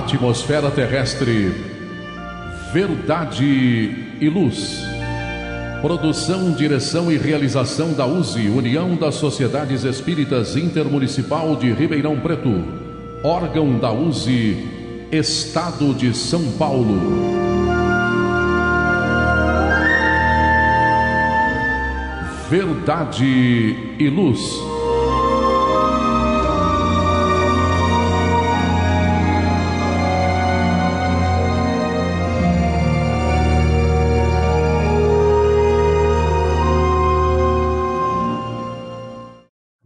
Atmosfera terrestre, verdade e luz. Produção, direção e realização da USE, União das Sociedades Espíritas Intermunicipal de Ribeirão Preto. Órgão da USE, Estado de São Paulo. Verdade e luz.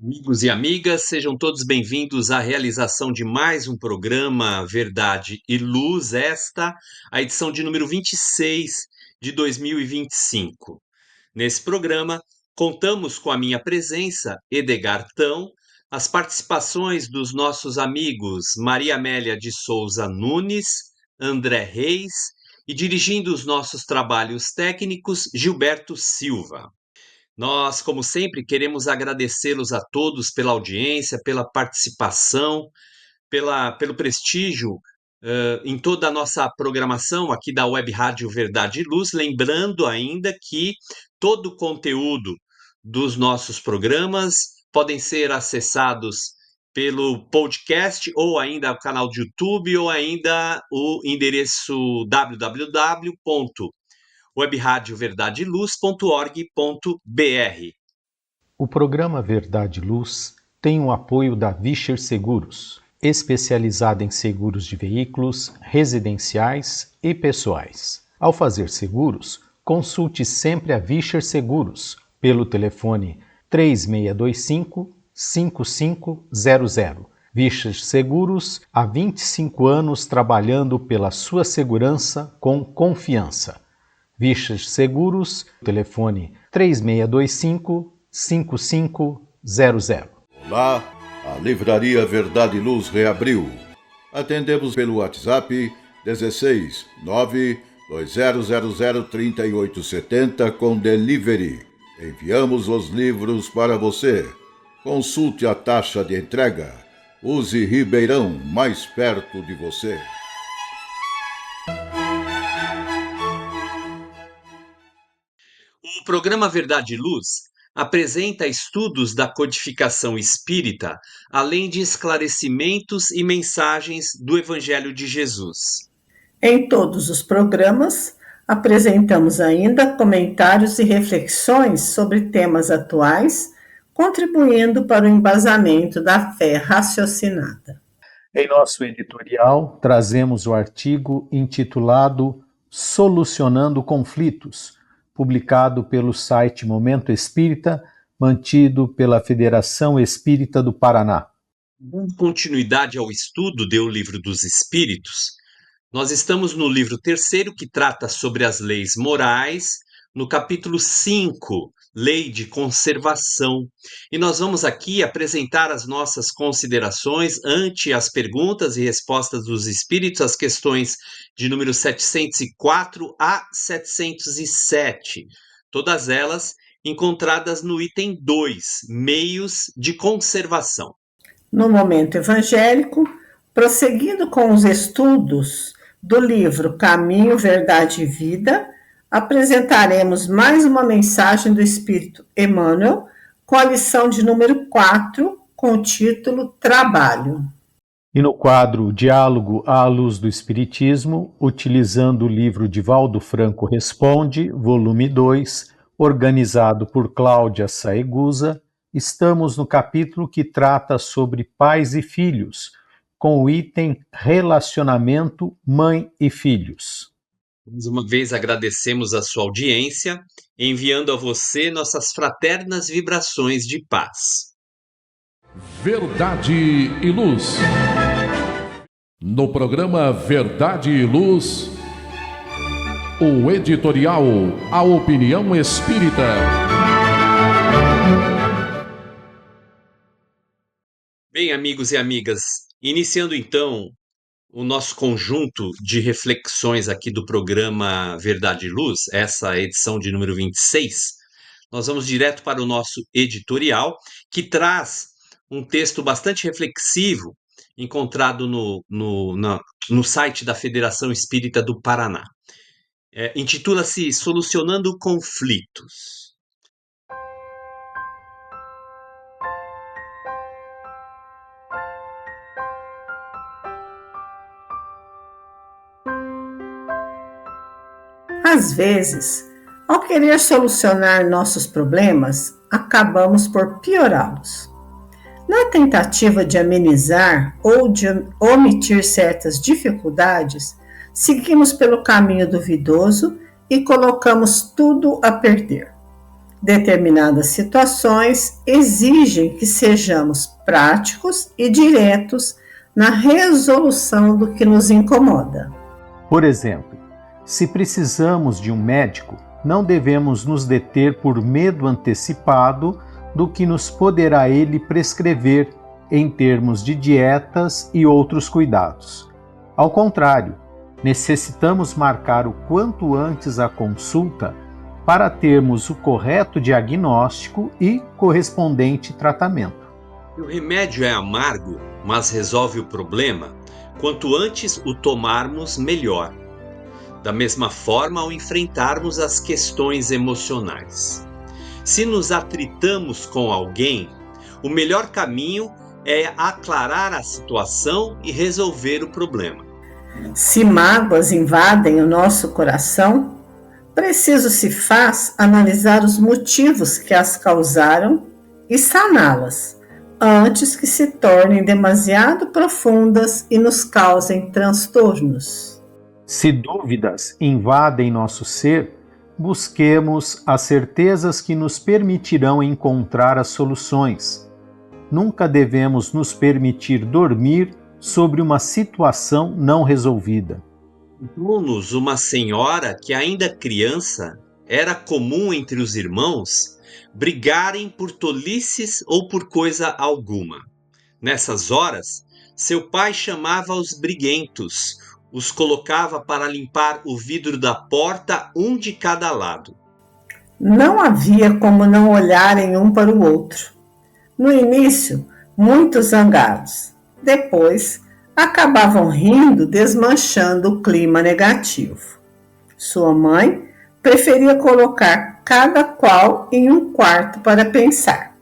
Amigos e amigas, sejam todos bem-vindos à realização de mais um programa Verdade e Luz, a edição de número 26 de 2025. Nesse programa, contamos com a minha presença, Edgar Tão, as participações dos nossos amigos Maria Amélia de Souza Nunes, André Reis e, dirigindo os nossos trabalhos técnicos, Gilberto Silva. Nós, como sempre, queremos agradecê-los a todos pela audiência, pela participação, pelo prestígio em toda a nossa programação aqui da Web Rádio Verdade e Luz. Lembrando ainda que todo o conteúdo dos nossos programas podem ser acessados pelo podcast ou ainda o canal do YouTube ou ainda o endereço www.webradioverdadeluz.org.br. O programa Verdade e Luz tem o apoio da Vischer Seguros, especializada em seguros de veículos, residenciais e pessoais. Ao fazer seguros, consulte sempre a Vischer Seguros pelo telefone 3625-5500. Vischer Seguros, há 25 anos trabalhando pela sua segurança com confiança. Vischer Seguros, telefone 3625-5500. Olá, a Livraria Verdade e Luz reabriu. Atendemos pelo WhatsApp 16 920003870 com delivery. Enviamos os livros para você. Consulte a taxa de entrega. Use Ribeirão, mais perto de você. O programa Verdade e Luz apresenta estudos da codificação espírita, além de esclarecimentos e mensagens do Evangelho de Jesus. Em todos os programas, apresentamos ainda comentários e reflexões sobre temas atuais, contribuindo para o embasamento da fé raciocinada. Em nosso editorial, trazemos o artigo intitulado Solucionando Conflitos, publicado pelo site Momento Espírita, mantido pela Federação Espírita do Paraná. Dando continuidade ao estudo do Livro dos Espíritos, nós estamos no livro 3º, que trata sobre as leis morais, no capítulo 5, Lei de Conservação. E nós vamos aqui apresentar as nossas considerações ante as perguntas e respostas dos espíritos, as questões de número 704 a 707, todas elas encontradas no item 2, Meios de Conservação. No momento evangélico, prosseguindo com os estudos do livro Caminho, Verdade e Vida, apresentaremos mais uma mensagem do Espírito Emmanuel com a lição de número 4, com o título Trabalho. E no quadro Diálogo à Luz do Espiritismo, utilizando o livro Divaldo Franco Responde, volume 2, organizado por Cláudia Saegusa, estamos no capítulo que trata sobre pais e filhos, com o item Relacionamento Mãe e Filhos. Mais uma vez agradecemos a sua audiência, enviando a você nossas fraternas vibrações de paz. Verdade e Luz. No programa Verdade e Luz, o editorial A Opinião Espírita. Bem, amigos e amigas, iniciando então o nosso conjunto de reflexões aqui do programa Verdade e Luz, essa edição de número 26, nós vamos direto para o nosso editorial, que traz um texto bastante reflexivo encontrado no site da Federação Espírita do Paraná. Intitula-se Solucionando Conflitos. Às vezes, ao querer solucionar nossos problemas, acabamos por piorá-los. Na tentativa de amenizar ou de omitir certas dificuldades, seguimos pelo caminho duvidoso e colocamos tudo a perder. Determinadas situações exigem que sejamos práticos e diretos na resolução do que nos incomoda. Por exemplo, se precisamos de um médico, não devemos nos deter por medo antecipado do que nos poderá ele prescrever em termos de dietas e outros cuidados. Ao contrário, necessitamos marcar o quanto antes a consulta para termos o correto diagnóstico e correspondente tratamento. O remédio é amargo, mas resolve o problema. Quanto antes o tomarmos, melhor. Da mesma forma, ao enfrentarmos as questões emocionais. Se nos atritamos com alguém, o melhor caminho é aclarar a situação e resolver o problema. Se mágoas invadem o nosso coração, preciso se faz analisar os motivos que as causaram e saná-las, antes que se tornem demasiado profundas e nos causem transtornos. Se dúvidas invadem nosso ser, busquemos as certezas que nos permitirão encontrar as soluções. Nunca devemos nos permitir dormir sobre uma situação não resolvida. Contou-nos uma senhora que, ainda criança, era comum entre os irmãos brigarem por tolices ou por coisa alguma. Nessas horas, seu pai chamava os briguentos, os colocava para limpar o vidro da porta, um de cada lado. Não havia como não olharem um para o outro. No início, muito zangados. Depois, acabavam rindo, desmanchando o clima negativo. Sua mãe preferia colocar cada qual em um quarto para pensar.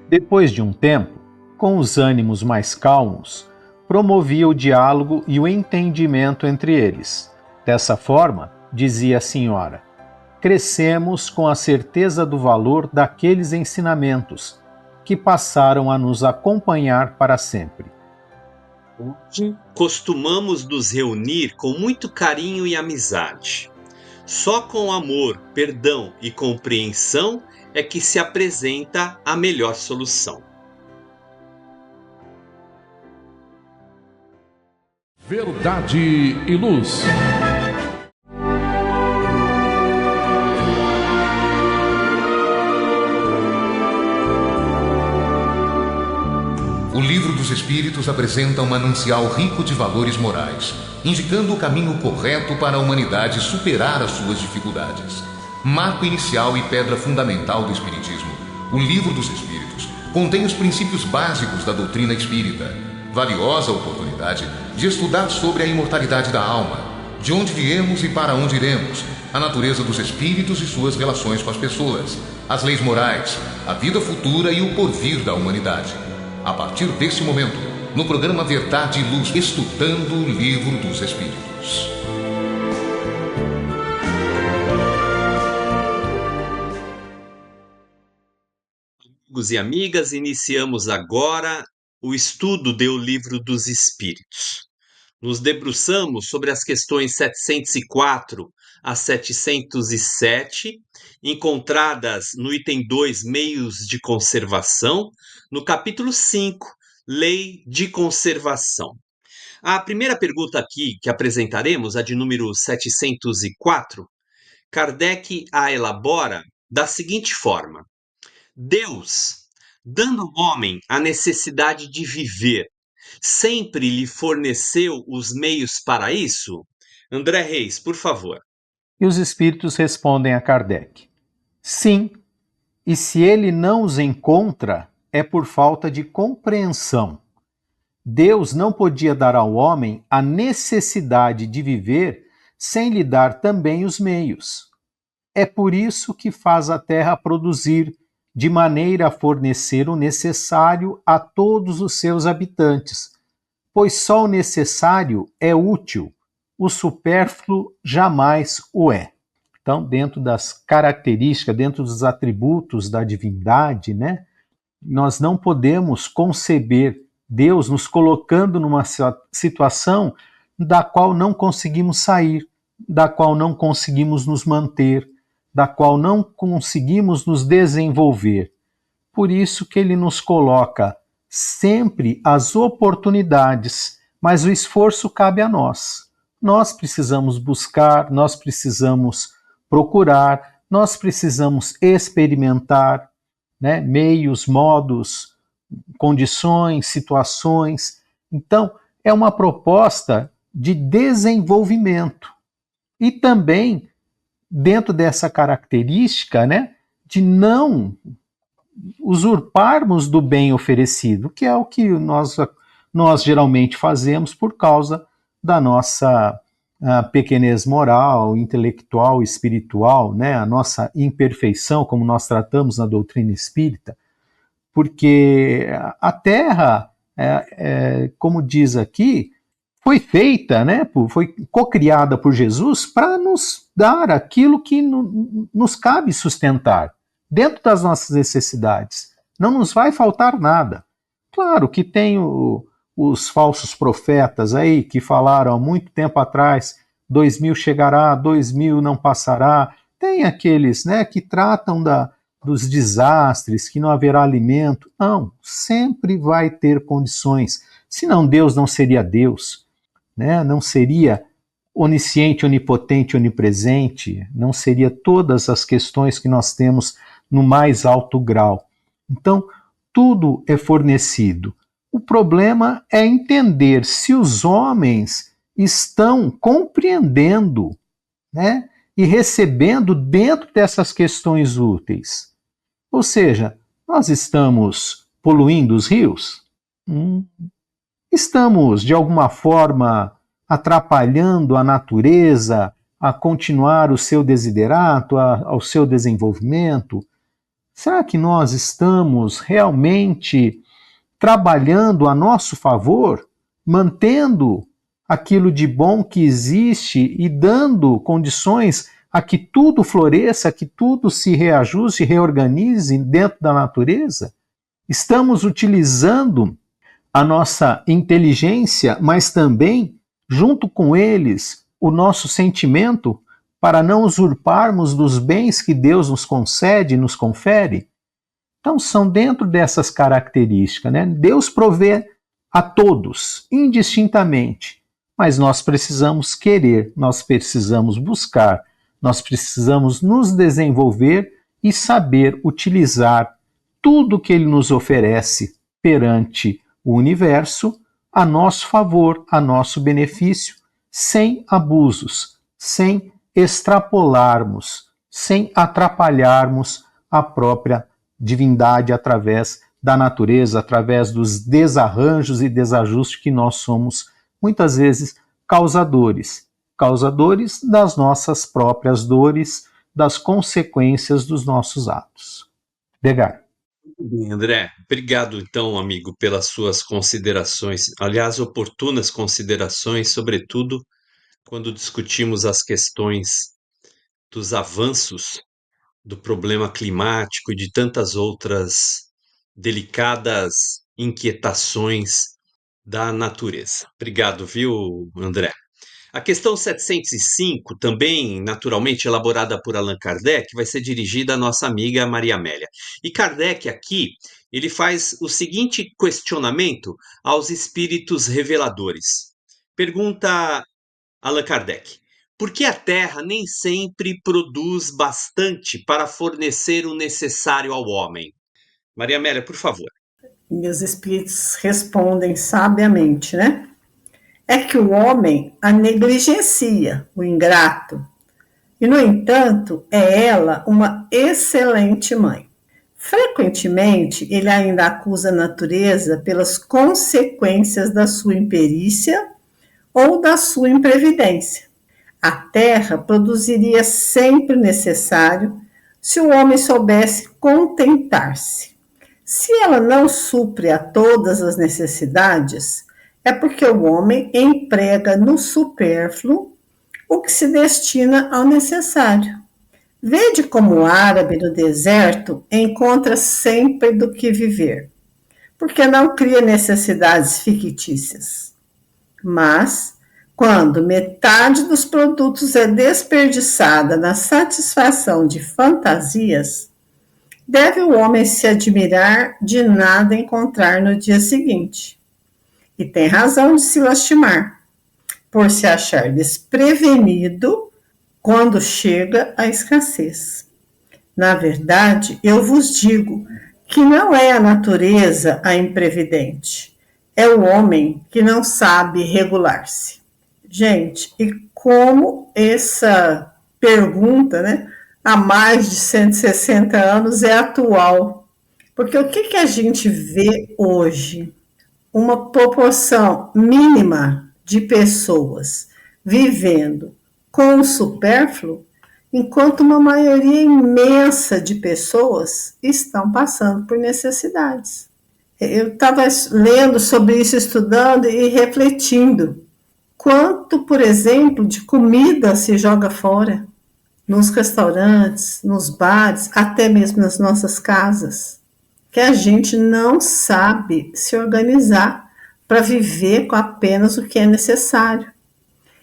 Depois de um tempo, com os ânimos mais calmos, promovia o diálogo e o entendimento entre eles. Dessa forma, dizia a senhora, crescemos com a certeza do valor daqueles ensinamentos que passaram a nos acompanhar para sempre. Costumamos nos reunir com muito carinho e amizade. Só com amor, perdão e compreensão é que se apresenta a melhor solução. Verdade e Luz. O Livro dos Espíritos apresenta um manancial rico de valores morais, indicando o caminho correto para a humanidade superar as suas dificuldades. Marco inicial e pedra fundamental do Espiritismo, o Livro dos Espíritos contém os princípios básicos da doutrina espírita, valiosa oportunidade de estudar sobre a imortalidade da alma, de onde viemos e para onde iremos, a natureza dos espíritos e suas relações com as pessoas, as leis morais, a vida futura e o porvir da humanidade. A partir desse momento, no programa Verdade e Luz, estudando o Livro dos Espíritos. Amigos e amigas, iniciamos agora o estudo do Livro dos Espíritos. Nos debruçamos sobre as questões 704 a 707, encontradas no item 2, Meios de Conservação, no capítulo 5, Lei de Conservação. A primeira pergunta aqui que apresentaremos, a de número 704, Kardec a elabora da seguinte forma: Deus, dando ao homem a necessidade de viver, sempre lhe forneceu os meios para isso? André Reis, por favor. E os espíritos respondem a Kardec: sim, e se ele não os encontra, é por falta de compreensão. Deus não podia dar ao homem a necessidade de viver sem lhe dar também os meios. É por isso que faz a terra produzir, de maneira a fornecer o necessário a todos os seus habitantes, pois só o necessário é útil, o supérfluo jamais o é. Então, dentro das características, dentro dos atributos da divindade, né, nós não podemos conceber Deus nos colocando numa situação da qual não conseguimos sair, da qual não conseguimos nos manter, da qual não conseguimos nos desenvolver. Por isso que ele nos coloca sempre as oportunidades, mas o esforço cabe a nós. Nós precisamos buscar, nós precisamos procurar, nós precisamos experimentar, né, meios, modos, condições, situações. Então, é uma proposta de desenvolvimento. E também, dentro dessa característica, né, de não usurparmos do bem oferecido, que é o que nós geralmente fazemos por causa da nossa pequenez moral, intelectual, espiritual, né, a nossa imperfeição, como nós tratamos na doutrina espírita, porque a Terra, como diz aqui, foi feita, né, foi cocriada por Jesus para nos dar aquilo que nos cabe sustentar, dentro das nossas necessidades. Não nos vai faltar nada. Claro que tem os falsos profetas aí que falaram há muito tempo atrás, 2000 chegará, 2000 não passará. Tem aqueles, né, que tratam dos desastres, que não haverá alimento. Não, sempre vai ter condições. Senão Deus não seria Deus, né? Não seria onisciente, onipotente, onipresente, não seria todas as questões que nós temos no mais alto grau. Então, tudo é fornecido. O problema é entender se os homens estão compreendendo, né, e recebendo dentro dessas questões úteis. Ou seja, nós estamos poluindo os rios? Estamos, de alguma forma, atrapalhando a natureza a continuar o seu desiderato, ao seu desenvolvimento? Será que nós estamos realmente trabalhando a nosso favor, mantendo aquilo de bom que existe e dando condições a que tudo floresça, que tudo se reajuste, reorganize dentro da natureza? Estamos utilizando a nossa inteligência, mas também, junto com eles, o nosso sentimento, para não usurparmos dos bens que Deus nos concede, nos confere? Então, são dentro dessas características, né? Deus provê a todos, indistintamente, mas nós precisamos querer, nós precisamos buscar, nós precisamos nos desenvolver e saber utilizar tudo que Ele nos oferece perante o universo a nosso favor, a nosso benefício, sem abusos, sem extrapolarmos, sem atrapalharmos a própria divindade através da natureza, através dos desarranjos e desajustes que nós somos, muitas vezes, causadores das nossas próprias dores, das consequências dos nossos atos. Edgar. Bem, André, obrigado então, amigo, pelas suas considerações, aliás, oportunas considerações, sobretudo quando discutimos as questões dos avanços do problema climático e de tantas outras delicadas inquietações da natureza. Obrigado, viu, André? A questão 705, também naturalmente elaborada por Allan Kardec, vai ser dirigida à nossa amiga Maria Amélia. E Kardec aqui, ele faz o seguinte questionamento aos espíritos reveladores. Pergunta Allan Kardec: por que a Terra nem sempre produz bastante para fornecer o necessário ao homem? Maria Amélia, por favor. E os espíritos respondem sabiamente, né? É que o homem a negligencia, o ingrato. E, no entanto, é ela uma excelente mãe. Frequentemente, ele ainda acusa a natureza pelas consequências da sua imperícia ou da sua imprevidência. A terra produziria sempre o necessário se o homem soubesse contentar-se. Se ela não supre a todas as necessidades, é porque o homem emprega no supérfluo o que se destina ao necessário. Vede como o árabe no deserto encontra sempre do que viver, porque não cria necessidades fictícias. Mas, quando metade dos produtos é desperdiçada na satisfação de fantasias, deve o homem se admirar de nada encontrar no dia seguinte. E tem razão de se lastimar, por se achar desprevenido quando chega a escassez. Na verdade, eu vos digo que não é a natureza a imprevidente, é o homem que não sabe regular-se. Gente, e como essa pergunta, há mais de 160 anos é atual? Porque o que a gente vê hoje? Uma proporção mínima de pessoas vivendo com o supérfluo, enquanto uma maioria imensa de pessoas estão passando por necessidades. Eu estava lendo sobre isso, estudando e refletindo. Quanto, por exemplo, de comida se joga fora, nos restaurantes, nos bares, até mesmo nas nossas casas, que a gente não sabe se organizar para viver com apenas o que é necessário.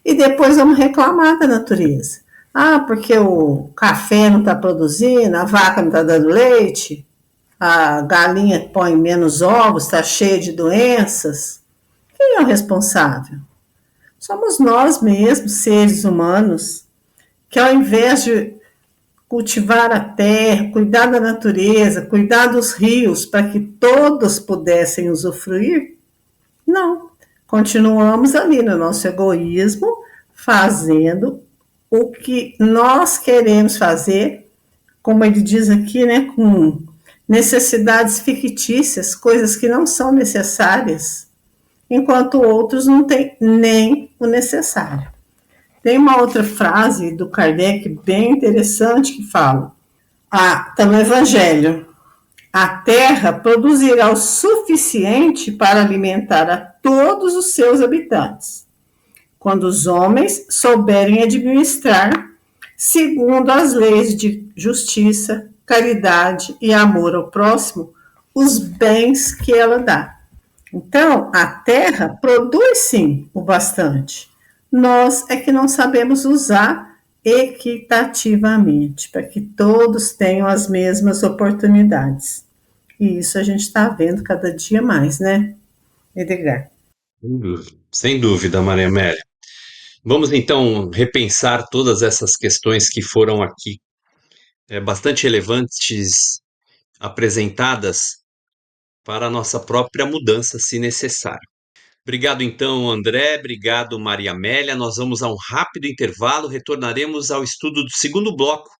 E depois vamos reclamar da natureza. Porque o café não está produzindo, a vaca não está dando leite, a galinha põe menos ovos, está cheia de doenças. Quem é o responsável? Somos nós mesmos, seres humanos, que ao invés de cultivar a terra, cuidar da natureza, cuidar dos rios, para que todos pudessem usufruir, não. Continuamos ali no nosso egoísmo, fazendo o que nós queremos fazer, como ele diz aqui, com necessidades fictícias, coisas que não são necessárias, enquanto outros não têm nem o necessário. Tem uma outra frase do Kardec bem interessante que fala, está no Evangelho: a terra produzirá o suficiente para alimentar a todos os seus habitantes, quando os homens souberem administrar, segundo as leis de justiça, caridade e amor ao próximo, os bens que ela dá. Então, a terra produz sim o bastante. Nós é que não sabemos usar equitativamente, para que todos tenham as mesmas oportunidades. E isso a gente está vendo cada dia mais, né, Edgar? Sem dúvida, Maria Amélia. Vamos então repensar todas essas questões que foram aqui bastante relevantes, apresentadas para a nossa própria mudança, se necessário. Obrigado então, André, obrigado, Maria Amélia. Nós vamos a um rápido intervalo, retornaremos ao estudo do segundo bloco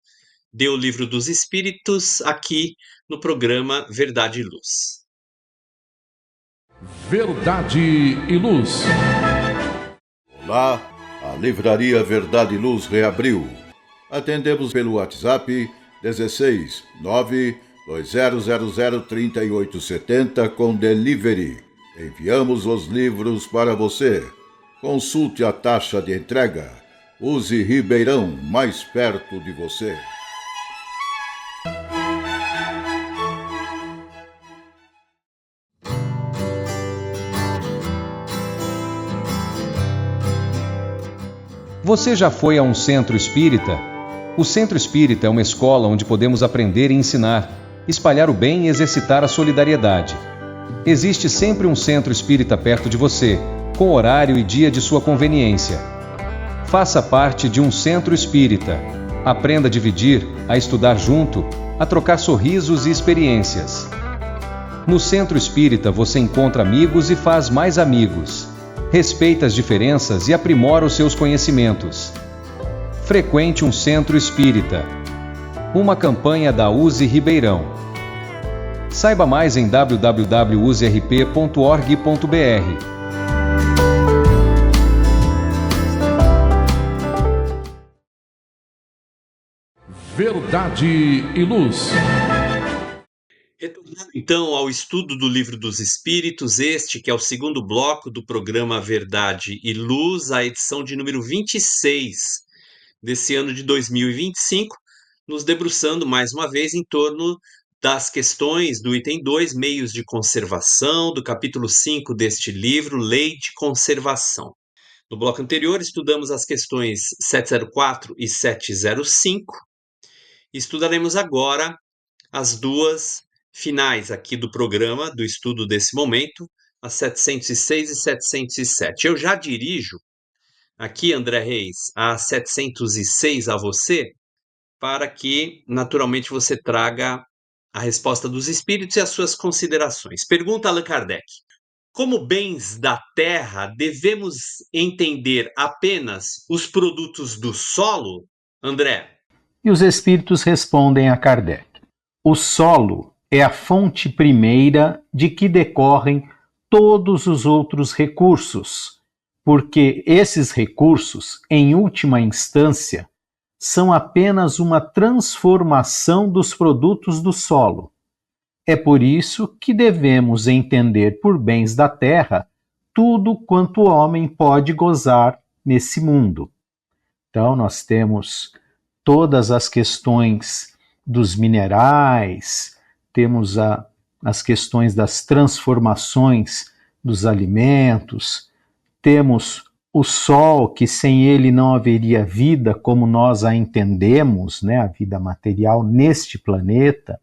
do Livro dos Espíritos, aqui no programa Verdade e Luz. Verdade e Luz. Olá, a Livraria Verdade e Luz reabriu. Atendemos pelo WhatsApp 16 92000 3870 com delivery. Enviamos os livros para você. Consulte a taxa de entrega. Use Ribeirão, mais perto de você. Você já foi a um centro espírita? O centro espírita é uma escola onde podemos aprender e ensinar, espalhar o bem e exercitar a solidariedade. Existe sempre um centro espírita perto de você, com horário e dia de sua conveniência. Faça parte de um centro espírita. Aprenda a dividir, a estudar junto, a trocar sorrisos e experiências. No centro espírita você encontra amigos e faz mais amigos. Respeita as diferenças e aprimora os seus conhecimentos. Frequente um centro espírita. Uma campanha da USE Ribeirão. Saiba mais em www.userp.org.br. Verdade e Luz. Retornando então ao estudo do Livro dos Espíritos, este que é o segundo bloco do programa Verdade e Luz, a edição de número 26 desse ano de 2025, nos debruçando mais uma vez em torno das questões do item 2, meios de conservação, do capítulo 5 deste livro, Lei de Conservação. No bloco anterior, estudamos as questões 704 e 705. Estudaremos agora as duas finais aqui do programa, do estudo desse momento, as 706 e 707. Eu já dirijo aqui, André Reis, a 706 a você, para que, naturalmente, você traga a resposta dos espíritos e as suas considerações. Pergunta Allan Kardec: como bens da terra, devemos entender apenas os produtos do solo? André? E os espíritos respondem a Kardec: o solo é a fonte primeira de que decorrem todos os outros recursos, porque esses recursos, em última instância, são apenas uma transformação dos produtos do solo. É por isso que devemos entender por bens da terra tudo quanto o homem pode gozar nesse mundo. Então, nós temos todas as questões dos minerais, temos as questões das transformações dos alimentos, temos o sol, que sem ele não haveria vida como nós a entendemos, né, a vida material neste planeta,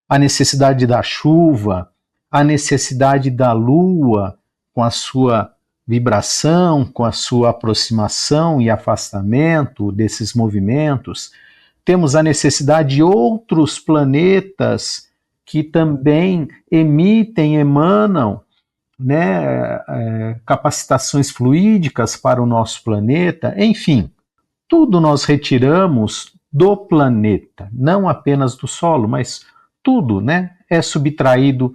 a necessidade da chuva, a necessidade da lua com a sua vibração, com a sua aproximação e afastamento desses movimentos. Temos a necessidade de outros planetas que também emanam, né, capacitações fluídicas para o nosso planeta. Enfim, tudo nós retiramos do planeta, não apenas do solo, mas tudo, né, é subtraído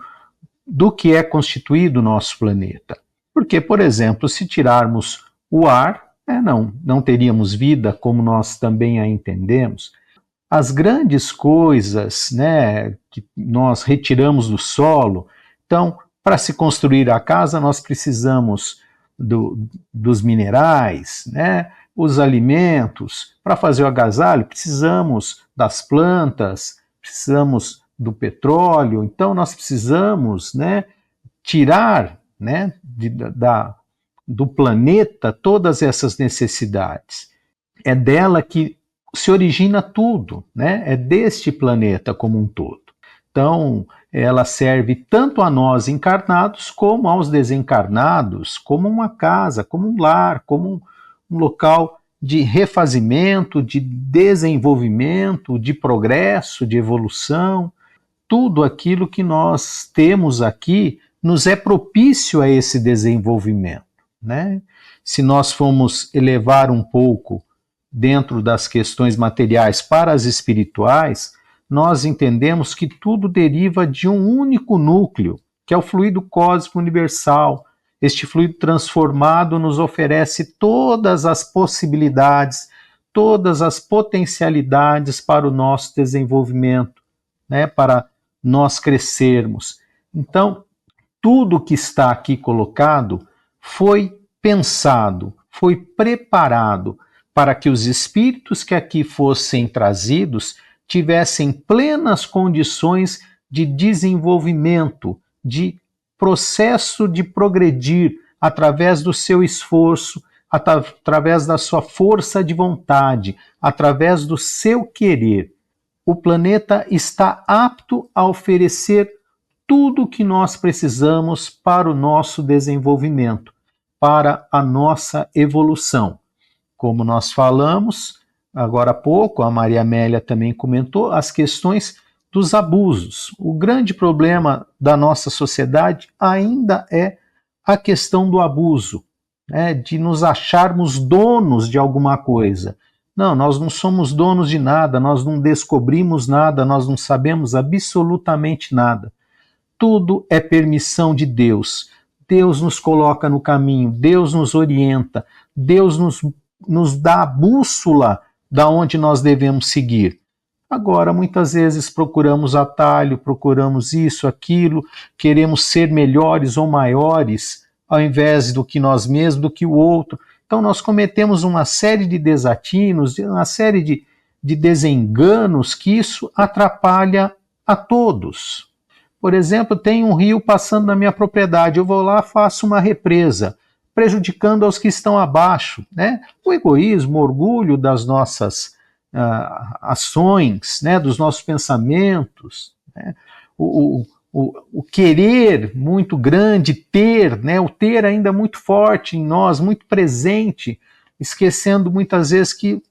do que é constituído o nosso planeta. Porque, por exemplo, se tirarmos o ar, não teríamos vida como nós também a entendemos. As grandes coisas, né, que nós retiramos do solo, então, para se construir a casa, nós precisamos dos minerais, né, os alimentos. Para fazer o agasalho, precisamos das plantas, precisamos do petróleo. Então, nós precisamos, né, tirar, né, do planeta todas essas necessidades. É dela que se origina tudo, né? É deste planeta como um todo. Então, ela serve tanto a nós encarnados como aos desencarnados, como uma casa, como um lar, como um local de refazimento, de desenvolvimento, de progresso, de evolução. Tudo aquilo que nós temos aqui nos é propício a esse desenvolvimento, né? Se nós formos elevar um pouco dentro das questões materiais para as espirituais, nós entendemos que tudo deriva de um único núcleo, que é o fluido cósmico universal. Este fluido transformado nos oferece todas as possibilidades, todas as potencialidades para o nosso desenvolvimento, né? Para nós crescermos. Então, tudo que está aqui colocado foi pensado, foi preparado para que os espíritos que aqui fossem trazidos tivessem plenas condições de desenvolvimento, de processo de progredir através do seu esforço, através da sua força de vontade, através do seu querer. O planeta está apto a oferecer tudo o que nós precisamos para o nosso desenvolvimento, para a nossa evolução. Como nós falamos agora há pouco, a Maria Amélia também comentou, as questões dos abusos. O grande problema da nossa sociedade ainda é a questão do abuso, né, de nos acharmos donos de alguma coisa, Não, nós não somos donos de nada, nós não descobrimos nada, nós não sabemos absolutamente nada. Tudo é permissão de Deus. Deus nos coloca no caminho, Deus nos orienta, Deus nos dá a bússola da onde nós devemos seguir. Agora, muitas vezes procuramos atalho, procuramos isso, aquilo, queremos ser melhores ou maiores, ao invés do que nós mesmos, do que o outro. Então nós cometemos uma série de desatinos, uma série de desenganos que isso atrapalha a todos. Por exemplo, tem um rio passando na minha propriedade, eu vou lá, faço uma represa, prejudicando aos que estão abaixo, né? O egoísmo, o orgulho das nossas ações, né? Dos nossos pensamentos, né? O querer muito grande, ter, né? O ter ainda muito forte em nós, muito presente, esquecendo muitas vezes que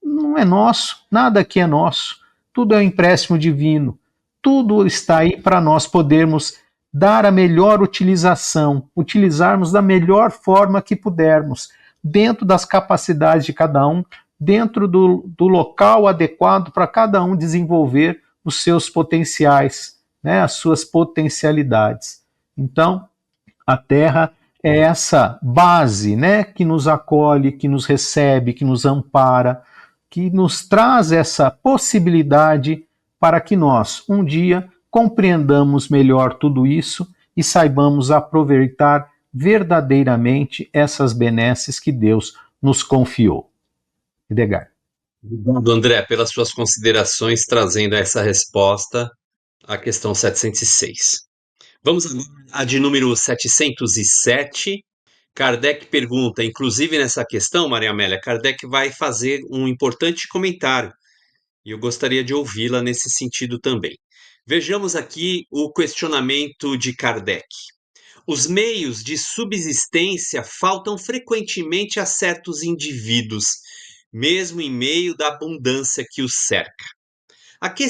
não é nosso, nada aqui é nosso, tudo é um empréstimo divino. Tudo está aí para nós podermos dar a melhor utilização, utilizarmos da melhor forma que pudermos, dentro das capacidades de cada um, dentro do local adequado para cada um desenvolver os seus potenciais, né, as suas potencialidades. Então, a Terra é essa base, né, que nos acolhe, que nos recebe, que nos ampara, que nos traz essa possibilidade para que nós, um dia, compreendamos melhor tudo isso e saibamos aproveitar verdadeiramente essas benesses que Deus nos confiou. Edgar. Obrigado, André, pelas suas considerações, trazendo essa resposta à questão 706. Vamos agora à de número 707. Kardec pergunta, inclusive nessa questão, Maria Amélia, Kardec vai fazer um importante comentário, e eu gostaria de ouvi-la nesse sentido também. Vejamos aqui o questionamento de Kardec. Os meios de subsistência faltam frequentemente a certos indivíduos, mesmo em meio da abundância que os cerca. A que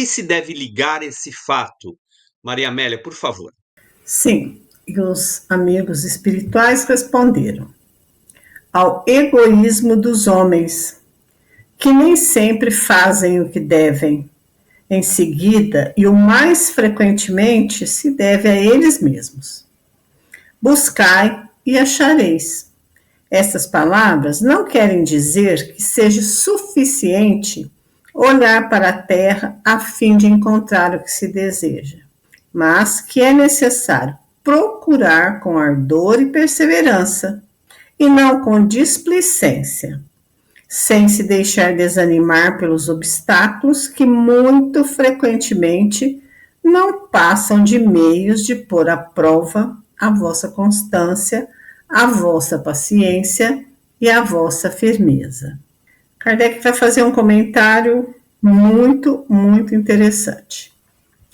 se deve ligar esse fato? Maria Amélia, por favor. Sim, e os amigos espirituais responderam: ao egoísmo dos homens, que nem sempre fazem o que devem. Em seguida, e o mais frequentemente, se deve a eles mesmos. Buscai e achareis. Essas palavras não querem dizer que seja suficiente olhar para a terra a fim de encontrar o que se deseja, mas que é necessário procurar com ardor e perseverança, e não com displicência, sem se deixar desanimar pelos obstáculos que muito frequentemente não passam de meios de pôr à prova a vossa constância, a vossa paciência e a vossa firmeza. Kardec vai fazer um comentário muito, muito interessante,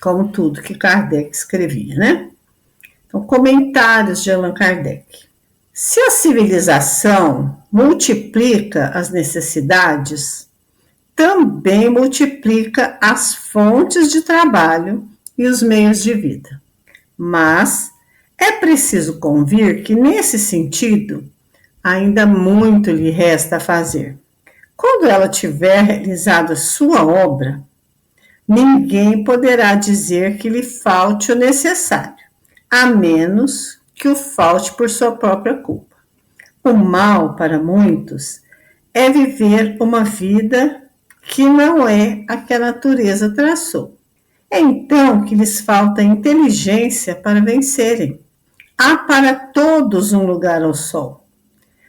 como tudo que Kardec escrevia, né? Então, comentários de Allan Kardec. Se a civilização multiplica as necessidades, também multiplica as fontes de trabalho e os meios de vida. Mas é preciso convir que, nesse sentido, ainda muito lhe resta a fazer. Quando ela tiver realizado a sua obra, ninguém poderá dizer que lhe falte o necessário, a menos que o falte por sua própria culpa. O mal, para muitos, é viver uma vida que não é a que a natureza traçou. É então que lhes falta inteligência para vencerem. Há para todos um lugar ao sol,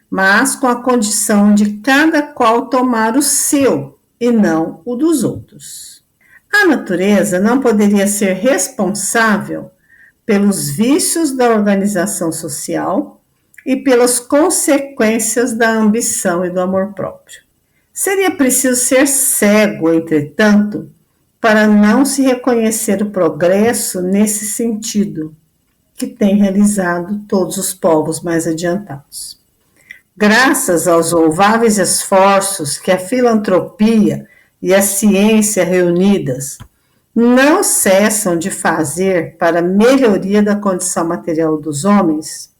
mas com a condição de cada qual tomar o seu e não o dos outros. A natureza não poderia ser responsável pelos vícios da organização social e pelas consequências da ambição e do amor próprio. Seria preciso ser cego, entretanto, para não se reconhecer o progresso nesse sentido que tem realizado todos os povos mais adiantados. Graças aos louváveis esforços que a filantropia e a ciência reunidas não cessam de fazer para a melhoria da condição material dos homens,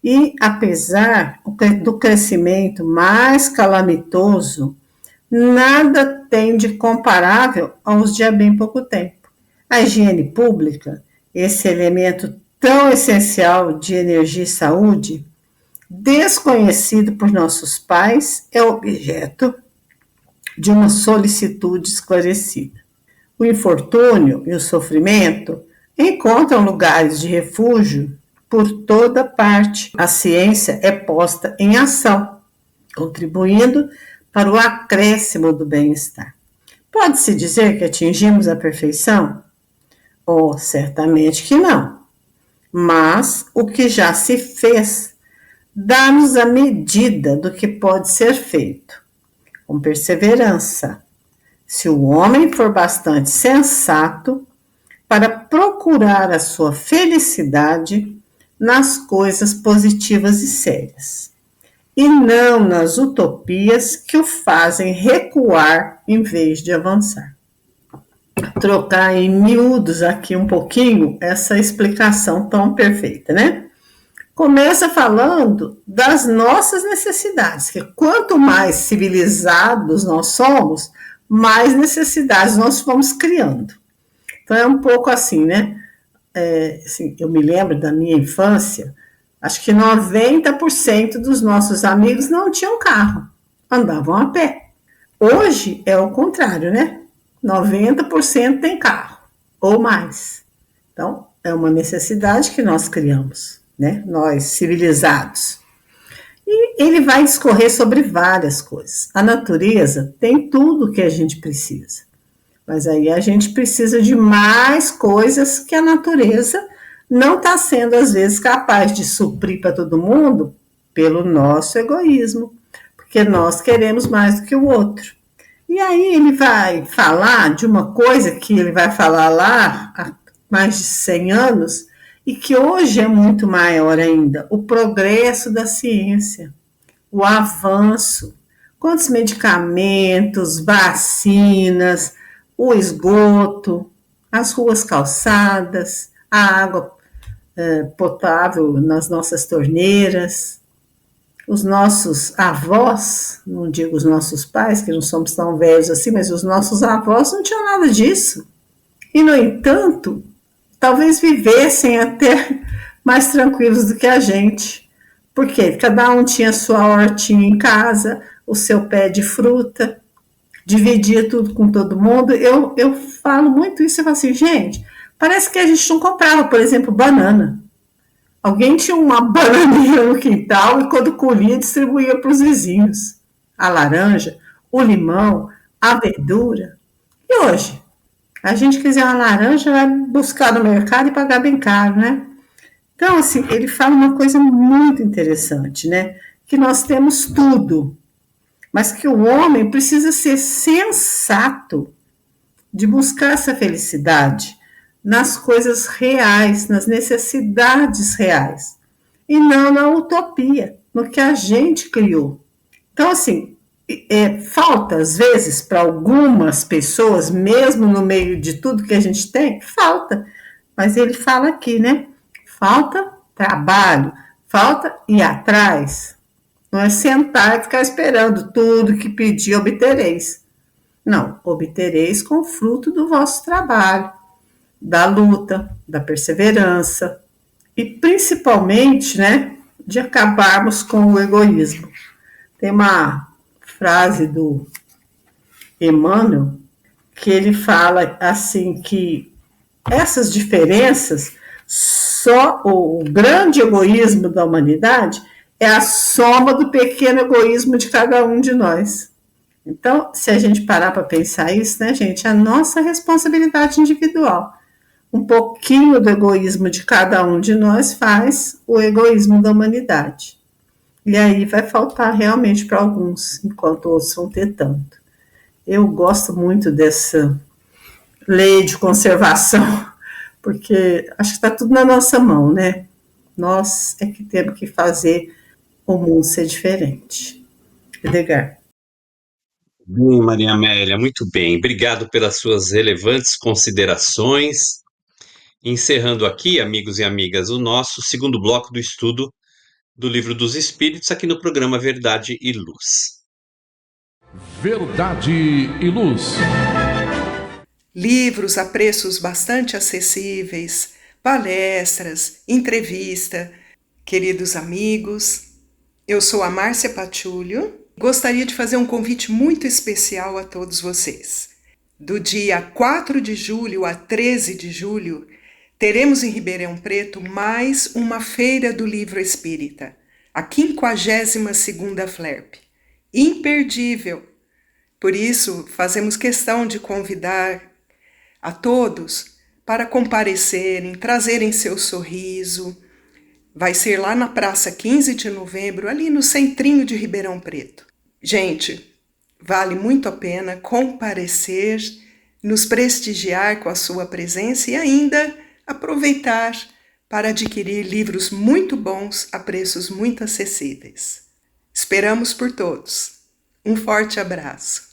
E apesar do crescimento mais calamitoso, nada tem de comparável aos de há bem pouco tempo. A higiene pública, esse elemento tão essencial de energia e saúde, desconhecido por nossos pais, é objeto de uma solicitude esclarecida. O infortúnio e o sofrimento encontram lugares de refúgio por toda parte. A ciência é posta em ação, contribuindo para o acréscimo do bem-estar. Pode-se dizer que atingimos a perfeição? Oh, certamente que não. Mas o que já se fez dá-nos a medida do que pode ser feito, com perseverança. Se o homem for bastante sensato para procurar a sua felicidade nas coisas positivas e sérias, e não nas utopias que o fazem recuar em vez de avançar. Trocar em miúdos aqui um pouquinho essa explicação tão perfeita, né? Começa falando das nossas necessidades, que quanto mais civilizados nós somos, mais necessidades nós vamos criando. Então é um pouco assim, né? Assim, eu me lembro da minha infância, acho que 90% dos nossos amigos não tinham carro, andavam a pé. Hoje é o contrário, né? 90% tem carro, ou mais. Então, é uma necessidade que nós criamos, né? Nós, civilizados. E ele vai discorrer sobre várias coisas. A natureza tem tudo o que a gente precisa. Mas aí a gente precisa de mais coisas que a natureza não está sendo, às vezes, capaz de suprir para todo mundo pelo nosso egoísmo, porque nós queremos mais do que o outro. E aí ele vai falar de uma coisa que ele vai falar lá há mais de 100 anos e que hoje é muito maior ainda, o progresso da ciência, o avanço. Quantos medicamentos, vacinas, o esgoto, as ruas calçadas, a água potável nas nossas torneiras. Os nossos avós, não digo os nossos pais, que não somos tão velhos assim, mas os nossos avós não tinham nada disso. E, no entanto, talvez vivessem até mais tranquilos do que a gente. Porque cada um tinha sua hortinha em casa, o seu pé de fruta, dividia tudo com todo mundo. Eu falo muito isso, eu falo assim, gente, parece que a gente não comprava, por exemplo, banana. Alguém tinha uma bananeira no quintal e quando colhia distribuía para os vizinhos. A laranja, o limão, a verdura. E hoje? A gente quiser uma laranja, vai buscar no mercado e pagar bem caro, né? Então, assim, ele fala uma coisa muito interessante, né? Que nós temos tudo, mas que o homem precisa ser sensato de buscar essa felicidade nas coisas reais, nas necessidades reais, e não na utopia, no que a gente criou. Então, assim, falta, às vezes, para algumas pessoas, mesmo no meio de tudo que a gente tem, falta. Mas ele fala aqui, né? Falta trabalho, falta ir atrás. Não é sentar e ficar esperando tudo que pedir, obtereis. Não, obtereis com o fruto do vosso trabalho, da luta, da perseverança e principalmente, né, de acabarmos com o egoísmo. Tem uma frase do Emmanuel que ele fala assim que essas diferenças, só o grande egoísmo da humanidade é a soma do pequeno egoísmo de cada um de nós. Então, se a gente parar para pensar isso, né, gente, a nossa responsabilidade individual. Um pouquinho do egoísmo de cada um de nós faz o egoísmo da humanidade. E aí vai faltar realmente para alguns, enquanto outros vão ter tanto. Eu gosto muito dessa lei de conservação, porque acho que está tudo na nossa mão, né? Nós é que temos que fazer o mundo ser diferente. Edgar. Bem, Maria Amélia, muito bem. Obrigado pelas suas relevantes considerações. Encerrando aqui, amigos e amigas, o nosso segundo bloco do estudo do Livro dos Espíritos aqui no programa Verdade e Luz. Verdade e Luz. Livros a preços bastante acessíveis, palestras, entrevista. Queridos amigos, eu sou a Márcia Patulho. Gostaria de fazer um convite muito especial a todos vocês. Do dia 4 de julho a 13 de julho, teremos em Ribeirão Preto mais uma Feira do Livro Espírita, a 52ª FLERP. Imperdível! Por isso, fazemos questão de convidar a todos para comparecerem, trazerem seu sorriso. Vai ser lá na Praça 15 de Novembro, ali no centrinho de Ribeirão Preto. Gente, vale muito a pena comparecer, nos prestigiar com a sua presença e ainda aproveitar para adquirir livros muito bons a preços muito acessíveis. Esperamos por todos. Um forte abraço.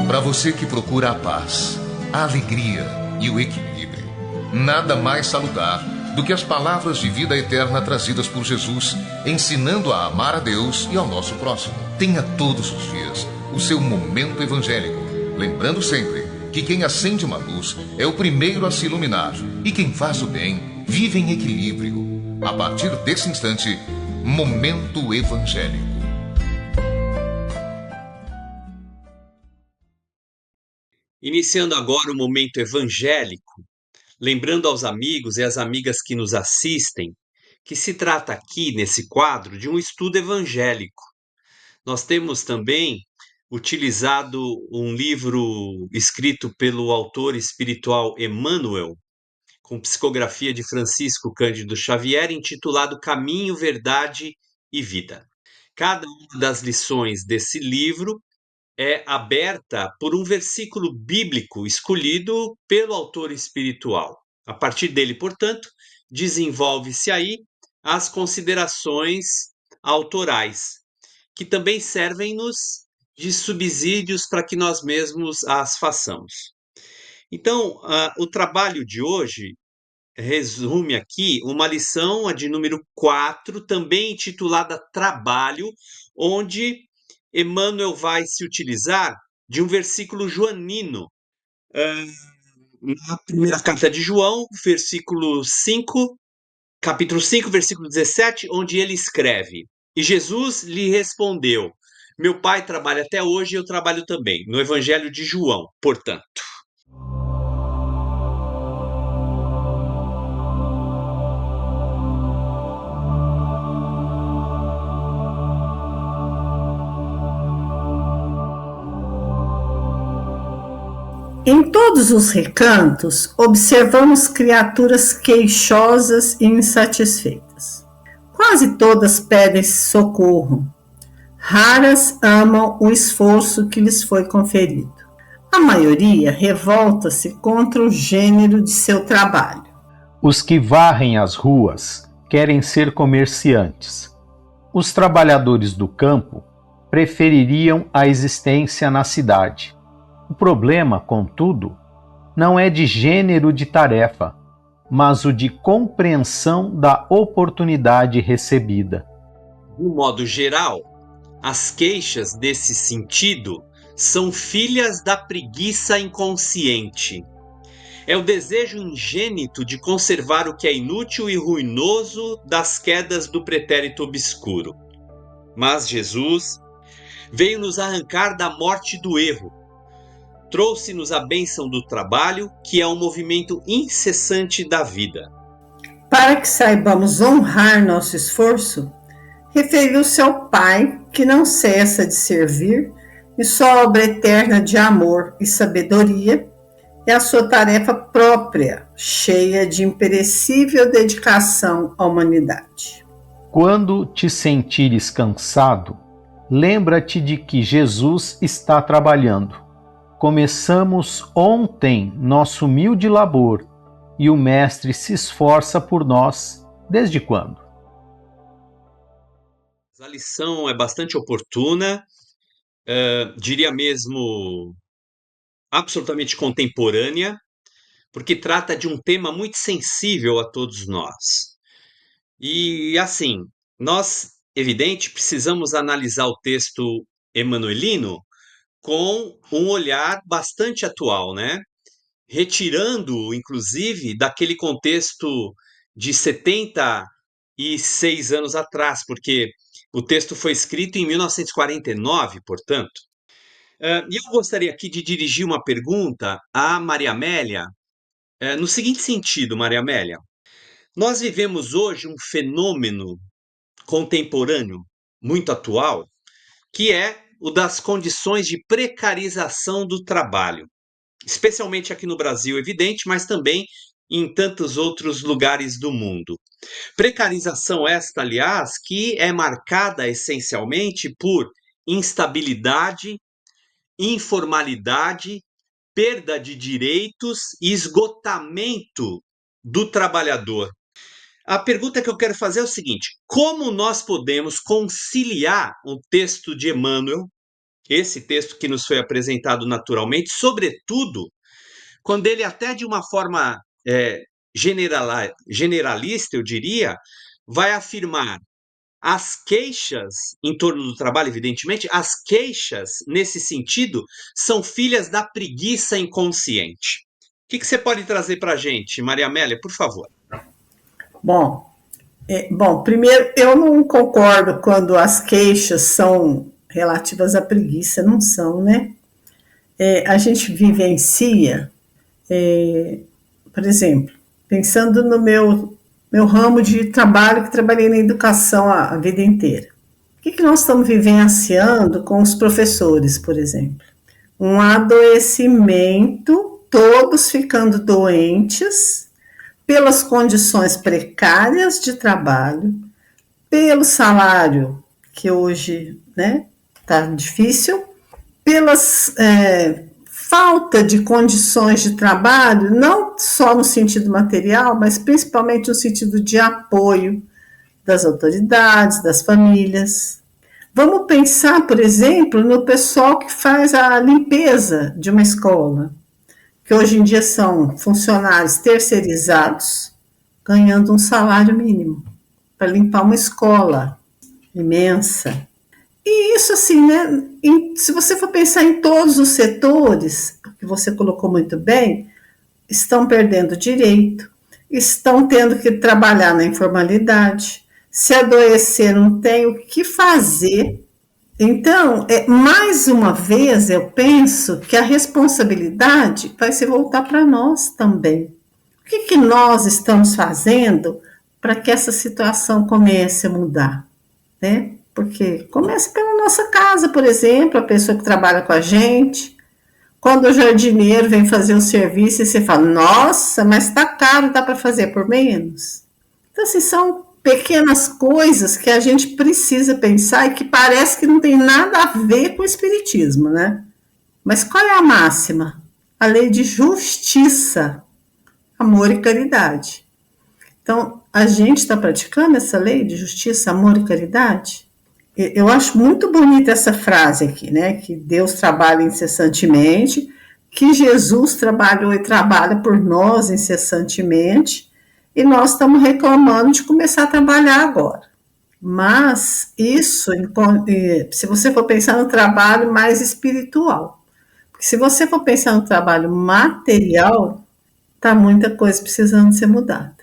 Para você que procura a paz, a alegria e o equilíbrio, nada mais salutar do que as palavras de vida eterna trazidas por Jesus, ensinando a amar a Deus e ao nosso próximo. Tenha todos os dias o seu momento evangélico, lembrando sempre que quem acende uma luz é o primeiro a se iluminar e quem faz o bem vive em equilíbrio. A partir desse instante, Momento Evangélico. Iniciando agora o Momento Evangélico, lembrando aos amigos e às amigas que nos assistem que se trata aqui, nesse quadro, de um estudo evangélico. Nós temos também utilizado um livro escrito pelo autor espiritual Emmanuel, com psicografia de Francisco Cândido Xavier, intitulado Caminho, Verdade e Vida. Cada uma das lições desse livro é aberta por um versículo bíblico escolhido pelo autor espiritual. A partir dele, portanto, desenvolve-se aí as considerações autorais, que também servem-nos de subsídios para que nós mesmos as façamos. Então, o trabalho de hoje resume aqui uma lição, a de número 4, também intitulada Trabalho, onde Emmanuel vai se utilizar de um versículo joanino, na primeira carta de João, capítulo 5, versículo 17, onde ele escreve: E Jesus lhe respondeu: Meu pai trabalha até hoje e eu trabalho também. No Evangelho de João, portanto. Em todos os recantos, observamos criaturas queixosas e insatisfeitas. Quase todas pedem socorro. Raras amam o esforço que lhes foi conferido. A maioria revolta-se contra o gênero de seu trabalho. Os que varrem as ruas querem ser comerciantes. Os trabalhadores do campo prefeririam a existência na cidade. O problema, contudo, não é de gênero de tarefa, mas o de compreensão da oportunidade recebida. De um modo geral, as queixas desse sentido são filhas da preguiça inconsciente. É o desejo ingênito de conservar o que é inútil e ruinoso das quedas do pretérito obscuro. Mas Jesus veio nos arrancar da morte do erro. Trouxe-nos a bênção do trabalho, que é um movimento incessante da vida. Para que saibamos honrar nosso esforço, referiu-se ao Pai, que não cessa de servir, e sua obra eterna de amor e sabedoria é a sua tarefa própria, cheia de imperecível dedicação à humanidade. Quando te sentires cansado, lembra-te de que Jesus está trabalhando. Começamos ontem nosso humilde labor e o Mestre se esforça por nós desde quando? A lição é bastante oportuna, diria mesmo absolutamente contemporânea, porque trata de um tema muito sensível a todos nós. E assim, nós, evidente, precisamos analisar o texto emanuelino com um olhar bastante atual, né? Retirando, inclusive, daquele contexto de 76 anos atrás, porque o texto foi escrito em 1949, portanto. E eu gostaria aqui de dirigir uma pergunta à Maria Amélia, no seguinte sentido, Maria Amélia. Nós vivemos hoje um fenômeno contemporâneo muito atual, que é o das condições de precarização do trabalho, especialmente aqui no Brasil, evidente, mas também em tantos outros lugares do mundo. Precarização esta, aliás, que é marcada essencialmente por instabilidade, informalidade, perda de direitos e esgotamento do trabalhador. A pergunta que eu quero fazer é o seguinte: como nós podemos conciliar o texto de Emmanuel, esse texto que nos foi apresentado naturalmente, sobretudo quando ele até de uma forma generalista, eu diria, vai afirmar as queixas em torno do trabalho, evidentemente, as queixas, nesse sentido, são filhas da preguiça inconsciente. O que você pode trazer para a gente, Maria Amélia, por favor? Bom, primeiro, eu não concordo quando as queixas são relativas à preguiça, não são, né? A gente vivencia, por exemplo, pensando no meu ramo de trabalho, que trabalhei na educação a vida inteira. O que nós estamos vivenciando com os professores, por exemplo? Um adoecimento, todos ficando doentes, pelas condições precárias de trabalho, pelo salário, que hoje está difícil, pelas falta de condições de trabalho, não só no sentido material, mas principalmente no sentido de apoio das autoridades, das famílias. Vamos pensar, por exemplo, no pessoal que faz a limpeza de uma escola, que hoje em dia são funcionários terceirizados, ganhando um salário mínimo para limpar uma escola imensa. E isso assim, né? Se você for pensar em todos os setores, que você colocou muito bem, estão perdendo direito, estão tendo que trabalhar na informalidade, se adoecer não tem o que fazer. Então, mais uma vez, eu penso que a responsabilidade vai se voltar para nós também. O que nós estamos fazendo para que essa situação comece a mudar, né? Porque começa pela nossa casa, por exemplo, a pessoa que trabalha com a gente. Quando o jardineiro vem fazer um serviço e você fala, nossa, mas está caro, dá para fazer por menos? Então, assim, são pequenas coisas que a gente precisa pensar e que parece que não tem nada a ver com o espiritismo, né? Mas qual é a máxima? A lei de justiça, amor e caridade. Então, a gente está praticando essa lei de justiça, amor e caridade? Eu acho muito bonita essa frase aqui, né? Que Deus trabalha incessantemente, que Jesus trabalhou e trabalha por nós incessantemente, e nós estamos reclamando de começar a trabalhar agora. Mas isso, se você for pensar no trabalho mais espiritual, porque se você for pensar no trabalho material, está muita coisa precisando ser mudada.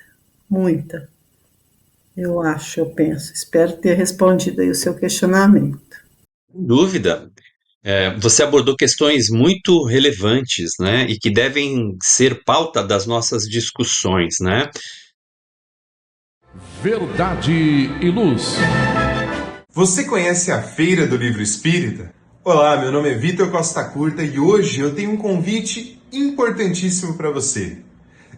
Muita. Eu penso. Espero ter respondido aí o seu questionamento. Sem dúvida. Você abordou questões muito relevantes, né? E que devem ser pauta das nossas discussões, né? Verdade e Luz. Você conhece a Feira do Livro Espírita? Olá, meu nome é Vitor Costa Curta e hoje eu tenho um convite importantíssimo para você.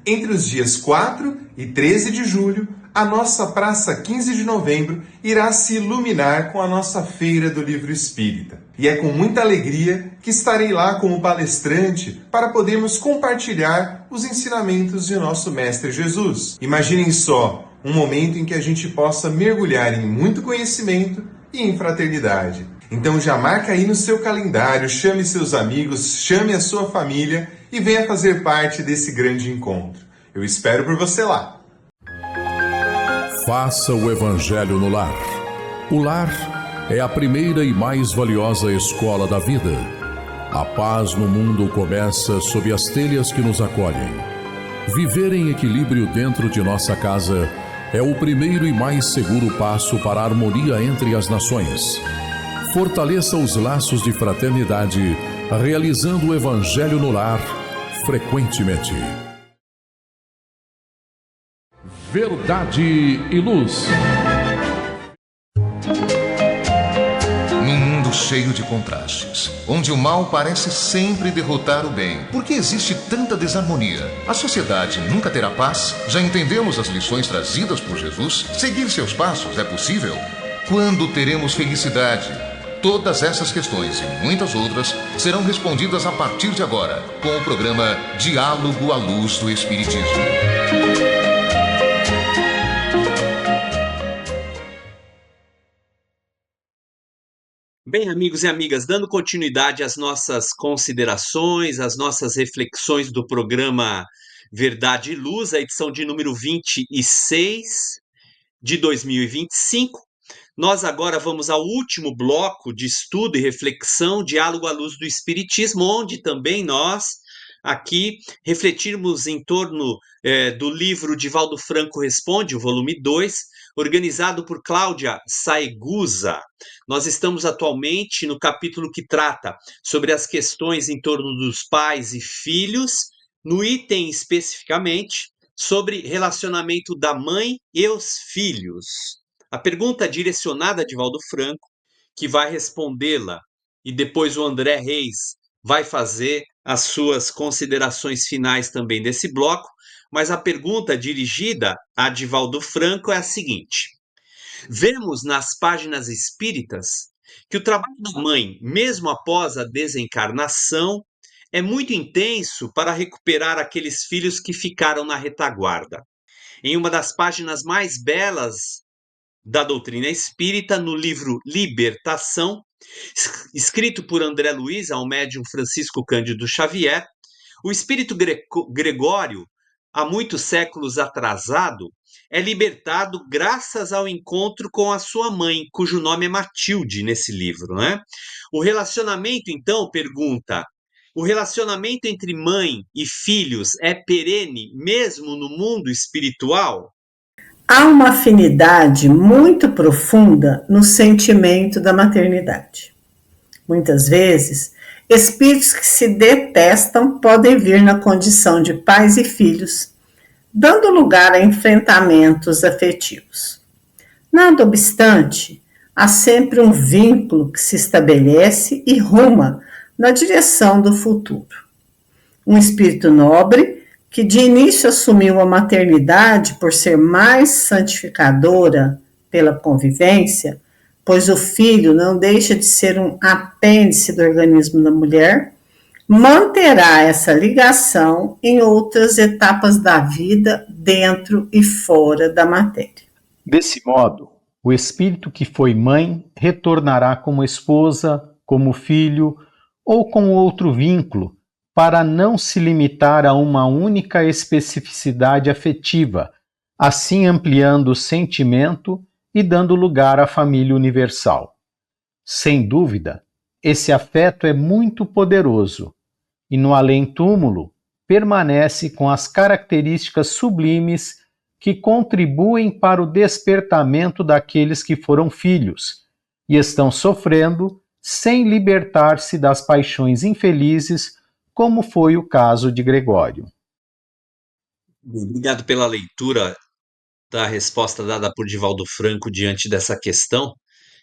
Entre os dias 4 e 13 de julho, a nossa Praça 15 de Novembro irá se iluminar com a nossa Feira do Livro Espírita. E é com muita alegria que estarei lá como palestrante para podermos compartilhar os ensinamentos de nosso Mestre Jesus. Imaginem só, um momento em que a gente possa mergulhar em muito conhecimento e em fraternidade. Então já marca aí no seu calendário, chame seus amigos, chame a sua família e venha fazer parte desse grande encontro. Eu espero por você lá. Faça o Evangelho no lar. O lar é a primeira e mais valiosa escola da vida. A paz no mundo começa sob as telhas que nos acolhem. Viver em equilíbrio dentro de nossa casa é o primeiro e mais seguro passo para a harmonia entre as nações. Fortaleça os laços de fraternidade, realizando o Evangelho no lar frequentemente. Verdade e Luz. Num mundo cheio de contrastes, onde o mal parece sempre derrotar o bem, por que existe tanta desarmonia? A sociedade nunca terá paz? Já entendemos as lições trazidas por Jesus? Seguir seus passos é possível? Quando teremos felicidade? Todas essas questões e muitas outras serão respondidas a partir de agora, com o programa Diálogo à Luz do Espiritismo. Bem, amigos e amigas, dando continuidade às nossas considerações, às nossas reflexões do programa Verdade e Luz, a edição de número 26 de 2025, nós agora vamos ao último bloco de estudo e reflexão, Diálogo à Luz do Espiritismo, onde também nós aqui refletirmos em torno do livro Divaldo Franco Responde, o volume 2, organizado por Cláudia Saegusa. Nós estamos atualmente no capítulo que trata sobre as questões em torno dos pais e filhos, no item especificamente sobre relacionamento da mãe e os filhos. A pergunta direcionada a Divaldo Franco, que vai respondê-la, e depois o André Reis vai fazer as suas considerações finais também desse bloco, mas a pergunta dirigida a Divaldo Franco é a seguinte: vemos nas páginas espíritas que o trabalho da mãe, mesmo após a desencarnação, é muito intenso para recuperar aqueles filhos que ficaram na retaguarda. Em uma das páginas mais belas da doutrina espírita, no livro Libertação, escrito por André Luiz ao médium Francisco Cândido Xavier, o espírito Gregório, há muitos séculos atrasado, é libertado graças ao encontro com a sua mãe, cujo nome é Matilde nesse livro, né? O relacionamento, então, pergunta, o relacionamento entre mãe e filhos é perene mesmo no mundo espiritual? Há uma afinidade muito profunda no sentimento da maternidade. Muitas vezes, espíritos que se detestam podem vir na condição de pais e filhos, dando lugar a enfrentamentos afetivos. Nada obstante, há sempre um vínculo que se estabelece e ruma na direção do futuro. Um espírito nobre, que de início assumiu a maternidade por ser mais santificadora pela convivência, pois o filho não deixa de ser um apêndice do organismo da mulher, manterá essa ligação em outras etapas da vida, dentro e fora da matéria. Desse modo, o espírito que foi mãe retornará como esposa, como filho ou com outro vínculo, para não se limitar a uma única especificidade afetiva, assim ampliando o sentimento e dando lugar à família universal. Sem dúvida, esse afeto é muito poderoso e no além-túmulo permanece com as características sublimes que contribuem para o despertamento daqueles que foram filhos e estão sofrendo sem libertar-se das paixões infelizes, como foi o caso de Gregório. Obrigado pela leitura da resposta dada por Divaldo Franco diante dessa questão,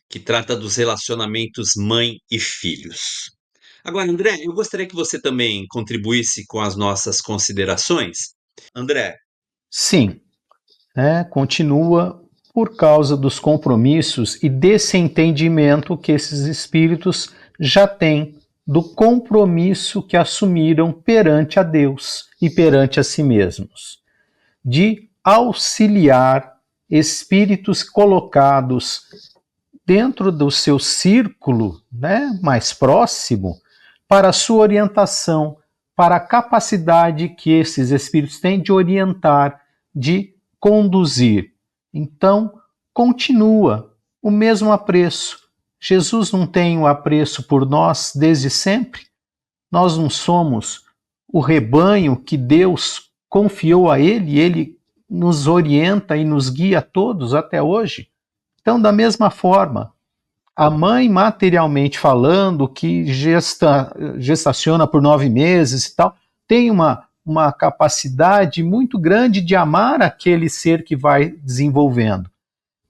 que trata dos relacionamentos mãe e filhos. Agora, André, eu gostaria que você também contribuísse com as nossas considerações. André. Sim, continua por causa dos compromissos e desse entendimento que esses espíritos já têm do compromisso que assumiram perante a Deus e perante a si mesmos, de auxiliar espíritos colocados dentro do seu círculo, né, mais próximo, para a sua orientação, para a capacidade que esses espíritos têm de orientar, de conduzir. Então, continua o mesmo apreço. Jesus não tem o apreço por nós desde sempre? Nós não somos o rebanho que Deus confiou a Ele e Ele nos orienta e nos guia a todos até hoje? Então, da mesma forma, a mãe, materialmente falando, que gestaciona por 9 meses e tal, tem uma capacidade muito grande de amar aquele ser que vai desenvolvendo.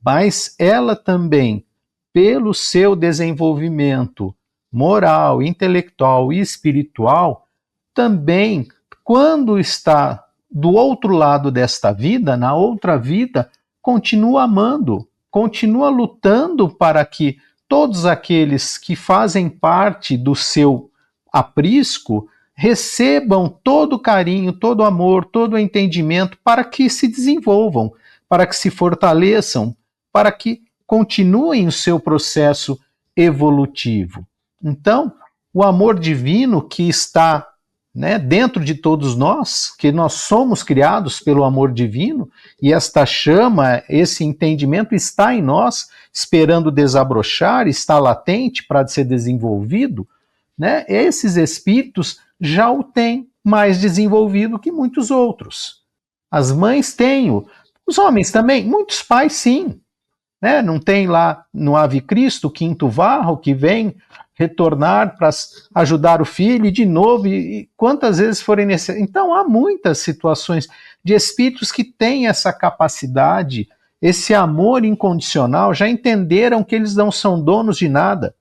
Mas ela também, pelo seu desenvolvimento moral, intelectual e espiritual, também, quando está do outro lado desta vida, na outra vida, continua amando, continua lutando para que todos aqueles que fazem parte do seu aprisco recebam todo o carinho, todo o amor, todo o entendimento para que se desenvolvam, para que se fortaleçam, para que continuem o seu processo evolutivo. Então, o amor divino que está, né, dentro de todos nós, que nós somos criados pelo amor divino, e esta chama, esse entendimento está em nós, esperando desabrochar, está latente para ser desenvolvido, né? Esses espíritos já o têm mais desenvolvido que muitos outros. As mães têm, os homens também, muitos pais sim, né? Não tem lá no Ave Cristo, o quinto varro, que vem retornar para ajudar o filho, e de novo, e quantas vezes forem necessárias. Então, há muitas situações de espíritos que têm essa capacidade, esse amor incondicional, já entenderam que eles não são donos de nada,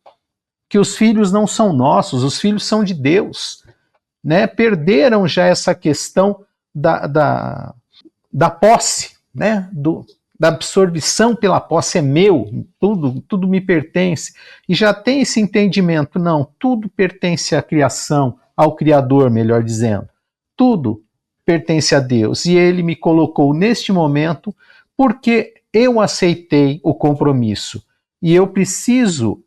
que os filhos não são nossos, os filhos são de Deus, né? Perderam já essa questão da posse, né? Da absorção pela posse, é meu, tudo me pertence, e já tem esse entendimento, não, tudo pertence à criação, ao Criador, melhor dizendo, tudo pertence a Deus, e Ele me colocou neste momento porque eu aceitei o compromisso, e eu preciso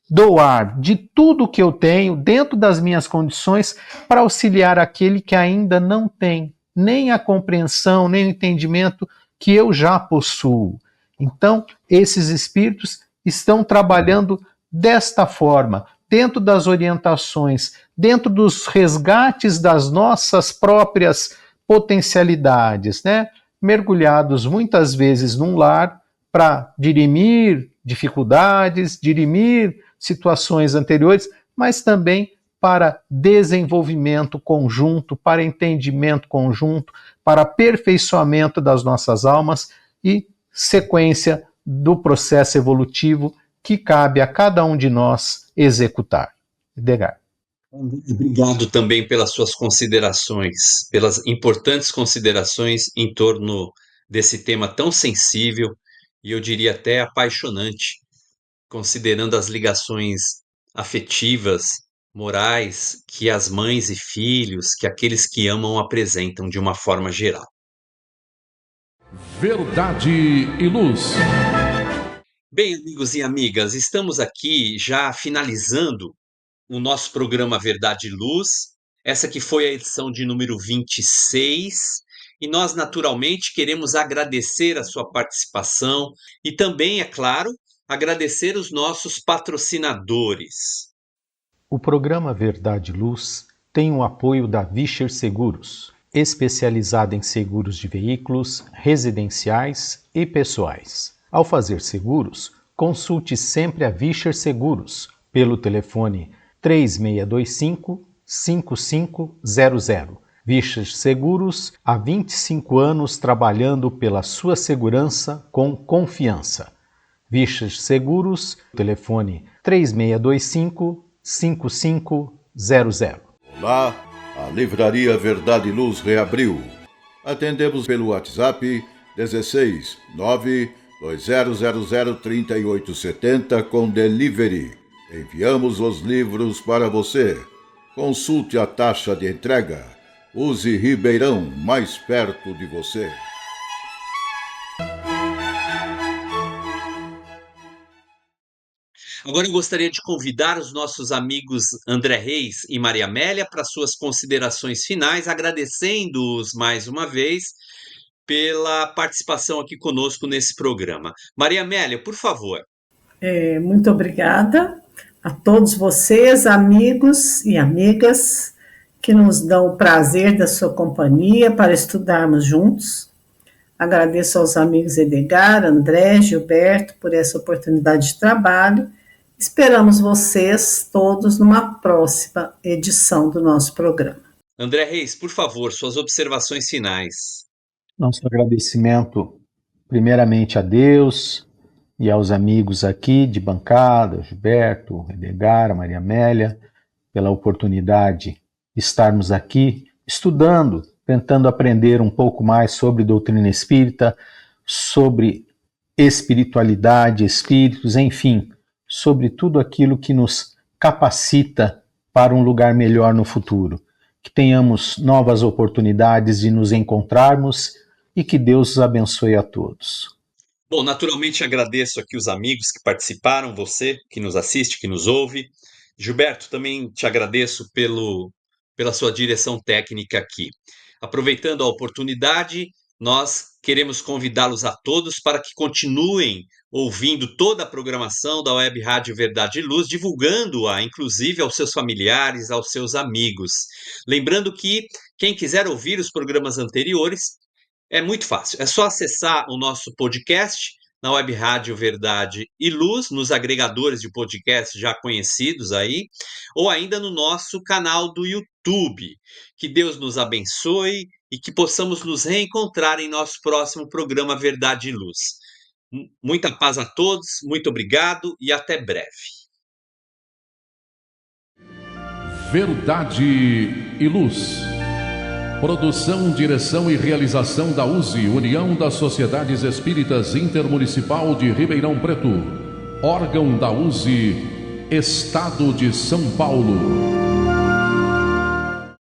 doar de tudo que eu tenho, dentro das minhas condições, para auxiliar aquele que ainda não tem nem a compreensão, nem o entendimento que eu já possuo. Então, esses espíritos estão trabalhando desta forma, dentro das orientações, dentro dos resgates das nossas próprias potencialidades, né? Mergulhados muitas vezes num lar para dirimir dificuldades, dirimir situações anteriores, mas também para desenvolvimento conjunto, para entendimento conjunto, para aperfeiçoamento das nossas almas e sequência do processo evolutivo que cabe a cada um de nós executar. Edgar. Obrigado também pelas suas considerações, pelas importantes considerações em torno desse tema tão sensível e eu diria até apaixonante, considerando as ligações afetivas, morais que as mães e filhos, que aqueles que amam apresentam de uma forma geral. Verdade e Luz. Bem, amigos e amigas, estamos aqui já finalizando o nosso programa Verdade e Luz, essa que foi a edição de número 26, e nós naturalmente queremos agradecer a sua participação e também, é claro, agradecer os nossos patrocinadores. O programa Verdade e Luz tem o apoio da Vischer Seguros, especializada em seguros de veículos, residenciais e pessoais. Ao fazer seguros, consulte sempre a Vischer Seguros pelo telefone 3625-5500. Vischer Seguros, há 25 anos trabalhando pela sua segurança com confiança. Vischer Seguros, telefone 3625-5500. Olá, a Livraria Verdade e Luz reabriu. Atendemos pelo WhatsApp 16 920003870 com delivery. Enviamos os livros para você. Consulte a taxa de entrega. Use Ribeirão, mais perto de você. Agora eu gostaria de convidar os nossos amigos André Reis e Maria Amélia para suas considerações finais, agradecendo-os mais uma vez pela participação aqui conosco nesse programa. Maria Amélia, por favor. Muito obrigada a todos vocês, amigos e amigas, que nos dão o prazer da sua companhia para estudarmos juntos. Agradeço aos amigos Edgar, André, Gilberto por essa oportunidade de trabalho. Esperamos vocês todos numa próxima edição do nosso programa. André Reis, por favor, suas observações finais. Nosso agradecimento, primeiramente a Deus e aos amigos aqui de bancada, Gilberto, Edgar, Maria Amélia, pela oportunidade de estarmos aqui estudando, tentando aprender um pouco mais sobre doutrina espírita, sobre espiritualidade, espíritos, enfim, sobre tudo aquilo que nos capacita para um lugar melhor no futuro. Que tenhamos novas oportunidades de nos encontrarmos e que Deus os abençoe a todos. Bom, naturalmente agradeço aqui os amigos que participaram, você que nos assiste, que nos ouve. Gilberto, também te agradeço pela sua direção técnica aqui. Aproveitando a oportunidade, nós queremos convidá-los a todos para que continuem ouvindo toda a programação da Web Rádio Verdade e Luz, divulgando-a, inclusive, aos seus familiares, aos seus amigos. Lembrando que quem quiser ouvir os programas anteriores, é muito fácil. É só acessar o nosso podcast na Web Rádio Verdade e Luz, nos agregadores de podcast já conhecidos aí, ou ainda no nosso canal do YouTube. Que Deus nos abençoe e que possamos nos reencontrar em nosso próximo programa Verdade e Luz. Muita paz a todos, muito obrigado e até breve. Verdade e Luz. Produção, direção e realização da USE, União das Sociedades Espíritas Intermunicipal de Ribeirão Preto. Órgão da USE, Estado de São Paulo.